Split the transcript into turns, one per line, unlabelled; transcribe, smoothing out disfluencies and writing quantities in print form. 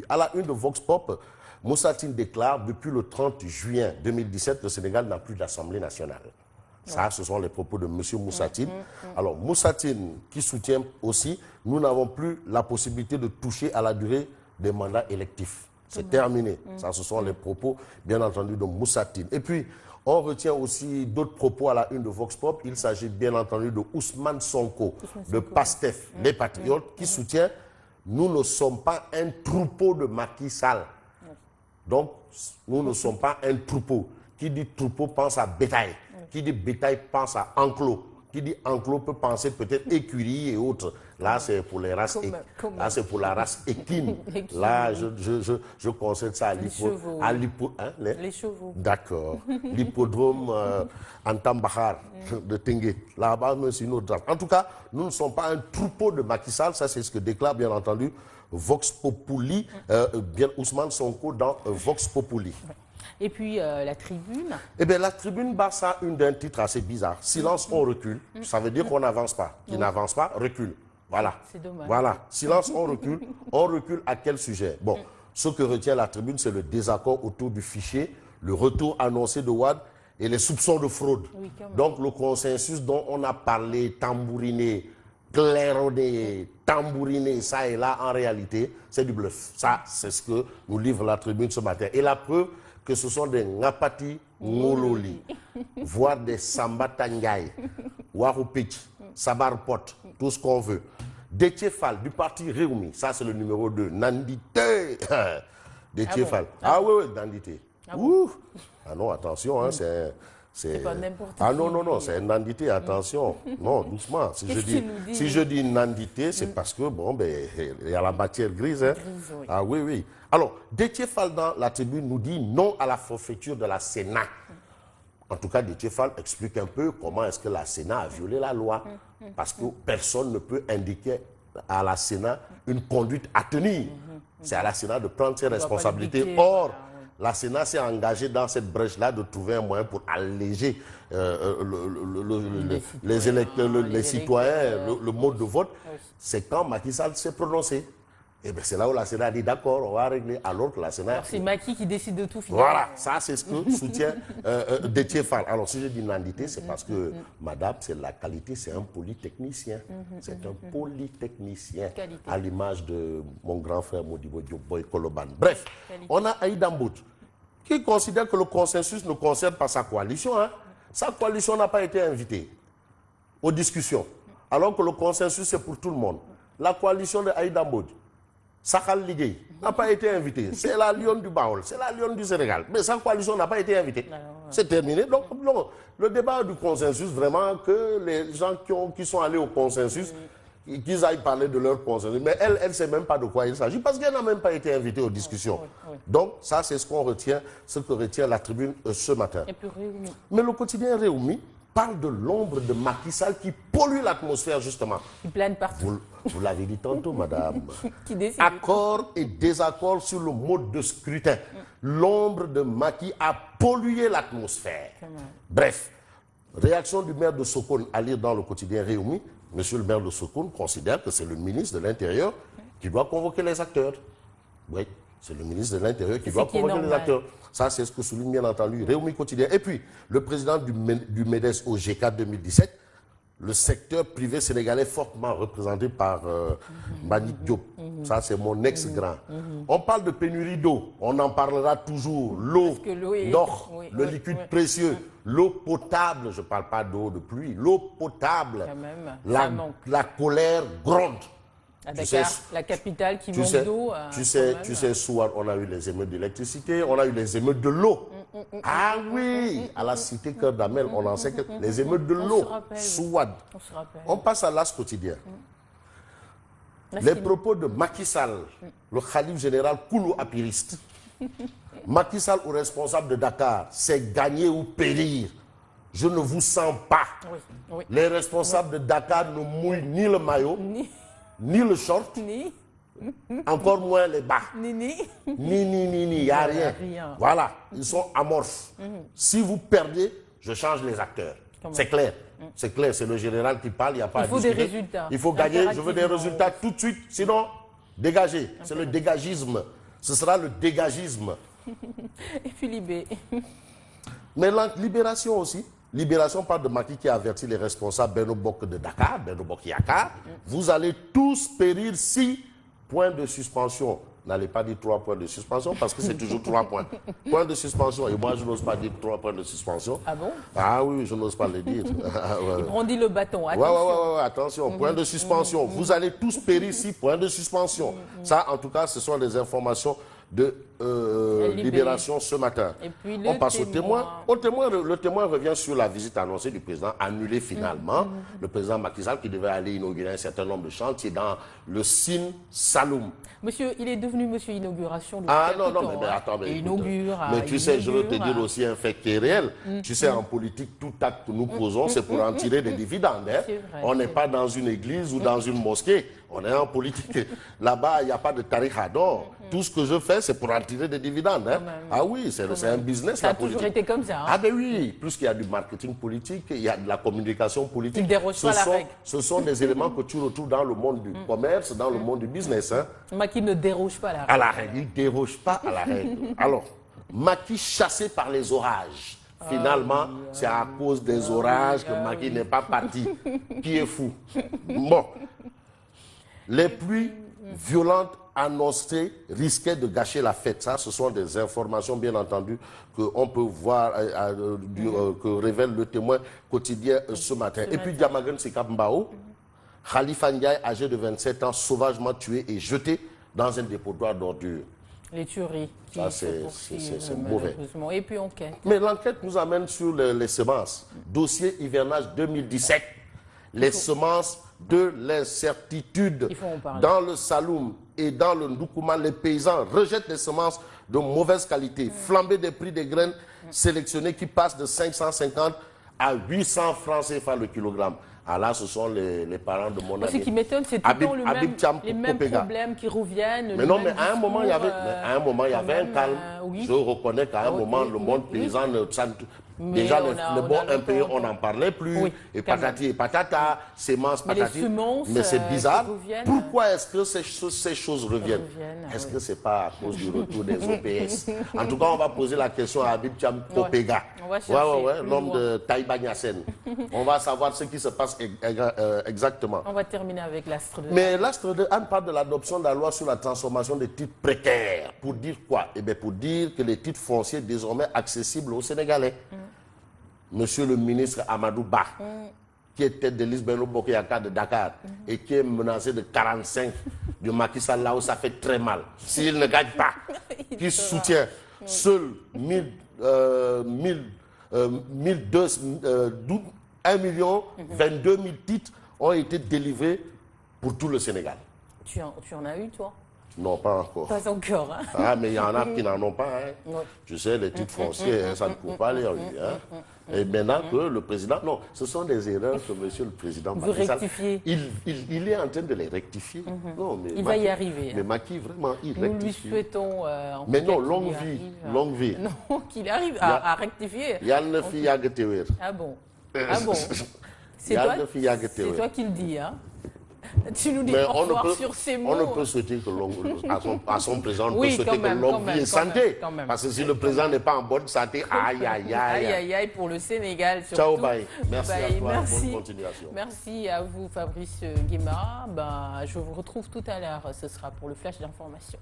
À la une de Vox Pop, Moussatine déclare depuis le 30 juin 2017 le Sénégal n'a plus d'Assemblée nationale. Ça, ce sont les propos de M. Moussatine. Alors, Moussatine qui soutient aussi, nous n'avons plus la possibilité de toucher à la durée des mandats électifs. C'est terminé. Ça, ce sont les propos, bien entendu, de Moussatine. Et puis, on retient aussi d'autres propos à la une de Vox Pop. Il s'agit bien entendu de Ousmane Sonko, de PASTEF, les Patriotes, qui soutient « Nous ne sommes pas un troupeau de Macky Sall ». Donc, nous ne sommes pas un troupeau. Qui dit troupeau pense à bétail. Qui dit bétail pense à enclos. Qui dit enclos peut penser peut-être écurie et autres. Là, c'est pour les races. Là, c'est pour la race équine. Là, je concède ça à
les chevaux.
D'accord. L'hippodrome Antambahar de Tengue. Là-bas, c'est une autre race. En tout cas, nous ne sommes pas un troupeau de Macky Sall. Ça, c'est ce que déclare, bien entendu, Vox Populi, bien Ousmane Sonko dans Vox Populi.
Et puis la tribune.
Eh bien, la tribune bat ça d'un titre assez bizarre. Silence, on recule. Ça veut dire qu'on n'avance pas. Qui n'avance pas, recule. Voilà.
C'est dommage.
Voilà. Silence, on recule. On recule à quel sujet? Bon, ce que retient la tribune, c'est le désaccord autour du fichier, le retour annoncé de Wade et les soupçons de fraude.
Oui,
donc, le consensus dont on a parlé, tambouriné, claironné, tambouriné, ça et là, en réalité, c'est du bluff. Ça, c'est ce que nous livre la tribune ce matin. Et la preuve que ce sont des Ngapati Ngololi, voire des Samba Tangay, Warupich, Sabar Pot, tout ce qu'on veut. Déthié Fall, du parti Réumi, ça c'est le numéro 2, Nandité. Déthié Fall. Ah oui, Nandité. Ah non, attention, hein,
c'est pas n'importe qui.
Ah non, c'est Nandité, attention. Non, doucement. Si je dis Nandité, c'est parce que, bon, ben, il y a la matière grise. Hein.
Grise, oui.
Ah oui. Alors, Déthié Fall dans la tribune nous dit non à la forfaiture de la Sénat. En tout cas, Déthié Fall explique un peu comment est-ce que la Sénat a violé la loi. Parce que personne ne peut indiquer à la Sénat une conduite à tenir. C'est à la Sénat de prendre ses responsabilités. Or, la Sénat s'est engagée dans cette brèche-là de trouver un moyen pour alléger les électeurs, les citoyens, le mode de vote. C'est quand Macky Sall s'est prononcé. Et bien c'est là où la Sénat a dit d'accord, on va régler, alors que la Sénat...
C'est Macky qui décide de tout finalement.
Voilà, ça c'est ce que soutient Déthié Fall. Alors si je dis nandité, c'est parce que madame, c'est la qualité, c'est un polytechnicien. C'est un polytechnicien, à l'image de mon grand frère Modibo Diop-Boy Koloban. Bref, on a Aïda Mboup, qui considère que le consensus ne concerne pas sa coalition. Hein. Sa coalition n'a pas été invitée aux discussions, alors que le consensus c'est pour tout le monde. La coalition de Aïda Mboup, Sakhal Ligue n'a pas été invité. C'est la Lionne du Baol, c'est la Lionne du Sénégal. Mais sa coalition n'a pas été invitée. C'est terminé. Donc, non, le débat du consensus, vraiment, que les gens qui sont allés au consensus, qu'ils aillent parler de leur consensus. Mais elle ne sait même pas de quoi il s'agit, parce qu'elle n'a même pas été invitée aux discussions. Donc, ça, c'est ce qu'on retient, ce que retient la tribune ce matin.
Et puis Réumi.
Mais le quotidien Réumi parle de l'ombre de Macky Sall qui pollue l'atmosphère, justement.
Il plane partout.
Vous l'avez dit tantôt, madame.
Qui décide.
Accord et désaccord sur le mode de scrutin. L'ombre de Macky a pollué l'atmosphère. Bref, réaction du maire de Sokone à lire dans le quotidien Réumi. Monsieur le maire de Sokone considère que c'est le ministre de l'Intérieur qui doit convoquer les acteurs. Oui, c'est le ministre de l'Intérieur qui doit convoquer les acteurs. Ça, c'est ce que souligne bien entendu Réumi Quotidien. Et puis, le président du MEDES au G4 2017, le secteur privé sénégalais fortement représenté par Mbagnick Diop. Ça, c'est mon ex-grand. On parle de pénurie d'eau. On en parlera toujours. L'eau, l'or, le liquide précieux, l'eau potable. Je ne parle pas d'eau de pluie. L'eau potable. La colère gronde.
À Dakar, la capitale qui manque d'eau.
Tu sais, souvent, on a eu les émeutes d'électricité, on a eu les émeutes de l'eau. Ah oui, à la cité Cœur d'Amel, on en sait que les émeutes de l'eau, Souad. On passe à l'As quotidien. Les propos de Macky Sall, le khalife général Koulou apiriste. Macky Sall, au responsable de Dakar, c'est gagner ou périr. Je ne vous sens pas. Les responsables de Dakar ne mouillent ni le maillot, ni le short, encore moins les bas. Ni, il n'y a rien. Voilà, ils sont amorphes. Si vous perdez, je change les acteurs. C'est clair. C'est clair, c'est le général qui parle, il n'y a pas à discuter.
Il faut des résultats.
Il faut gagner, je veux des résultats tout de suite, sinon, dégagez. C'est le dégagisme. Ce sera le dégagisme.
Et puis Libé.
Mais la libération aussi. Libération parle de Macky qui a averti les responsables Benno Bokk de Dakar, Benno Bokk Yakaar. Vous allez tous périr 6 points de suspension. N'allez pas dire 3 points de suspension parce que c'est toujours 3 points. Points de suspension. Et moi, je n'ose pas dire 3 points de suspension.
Ah bon?
Ah oui, je n'ose pas le dire.
Il brandit le bâton, attention.
Ouais, attention. Point de suspension. Vous allez tous périr 6 points de suspension. Ça, en tout cas, ce sont les informations de Libération ce matin.
Et puis
on passe au témoin. Le témoin revient sur la visite annoncée du président, annulée finalement. Le président Macky Sall qui devait aller inaugurer un certain nombre de chantiers dans le Sine Saloum.
Monsieur, il est devenu monsieur Inauguration.
Ah non, mais attends.
Il inaugure.
Mais tu sais, je veux te dire aussi un fait qui est réel. Tu sais, en politique, tout acte que nous posons, c'est pour en tirer des dividendes. Hein. On n'est pas dans une église ou dans une mosquée. On est en politique. Là-bas, il n'y a pas de tariqa d'or. Tout ce que je fais, c'est pour en tirer des dividendes. Hein. Ah oui, c'est un business.
Ça a toujours été comme ça. Hein.
Ah ben oui, plus qu'il y a du marketing politique, il y a de la communication politique.
Il ne déroge pas la règle.
Ce sont des éléments que tu retrouves dans le monde du commerce, dans le monde du business. Hein.
Macky ne déroge pas à la règle.
À la règle, il ne déroge pas à la règle. Alors, Macky chassé par les orages. Finalement, c'est à cause des orages que Macky n'est pas parti. Qui est fou. Bon. Les pluies violentes annoncées risquaient de gâcher la fête. Ça, ce sont des informations, bien entendu, qu'on peut voir, que révèle le témoin quotidien ce matin. Et puis, Diamaguène Sicap Mbao, Khalifa Ndiaye, âgé de 27 ans, sauvagement tué et jeté dans un dépotoir d'ordures.
Les tueries.
Ça, c'est mauvais.
Et puis, enquête.
Mais l'enquête nous amène sur les semences. Dossier hivernage 2017. Les semences de l'incertitude. Dans le Saloum et dans le Ndoukouma, les paysans rejettent les semences de mauvaise qualité. Flambée des prix des graines sélectionnées qui passent de 550 à 800 francs CFA le kilogramme. Ah là, ce sont les parents de mon ami.
Ce qui m'étonne, c'est tout le temps les mêmes problèmes qui reviennent.
Mais non, mais à un moment, il y avait un calme. Je reconnais qu'à un moment, le monde paysan ne... Déjà, le bon impayé, on n'en parlait plus. Oui, et patati et patata, semences, patati. Mais c'est bizarre. Pourquoi est-ce que ces choses reviennent? Est-ce que ce n'est pas à cause du retour des OPS? En tout cas, on va poser la question à Habib Thiam Kopega. L'homme de Taïba Niassène. On va savoir ce qui se passe exactement.
On va terminer avec l'astre de...
Mais l'astre de Anne parle de l'adoption de la loi sur la transformation des titres précaires. Pour dire quoi? Eh bien, pour dire que les titres fonciers désormais accessibles aux Sénégalais. Monsieur le ministre Amadou Ba, qui est tête de liste Benno Bokk Yakaar de Dakar et qui est menacé de 45 de Macky Sall, là où ça fait très mal. S'il ne gagne pas, qui soutient seuls 1 million 22 000 titres ont été délivrés pour tout le Sénégal.
Tu en as eu, toi?
Non, pas encore.
Pas encore. Hein?
Ah, mais il y en a qui n'en ont pas. Hein. Ouais. Tu sais, les titres fonciers, ça ne court pas les rues. Hein. Et maintenant que le président... Non, ce sont des erreurs que monsieur le président...
Vous rectifiez.
Il est en train de les rectifier. Non, mais
il va y arriver.
Mais Macky, vraiment, il
Nous
rectifie.
Nous lui souhaitons...
mais non, longue vie.
Non, qu'il arrive à rectifier.
Il y a une fille à Getewer.
Ah bon? Ah bon? C'est toi qui le dis, hein? Tu nous dis au revoir sur ces mots.
On ne peut souhaiter que à son président, on peut souhaiter que longue vie et santé. Parce que si le président n'est pas en bonne santé, aïe, aïe, aïe.
Aïe, aïe, aïe pour le Sénégal. Surtout.
Ciao, bye. Merci à toi. Bonne continuation.
Merci à vous, Fabrice Guéma. Je vous retrouve tout à l'heure. Ce sera pour le flash d'information.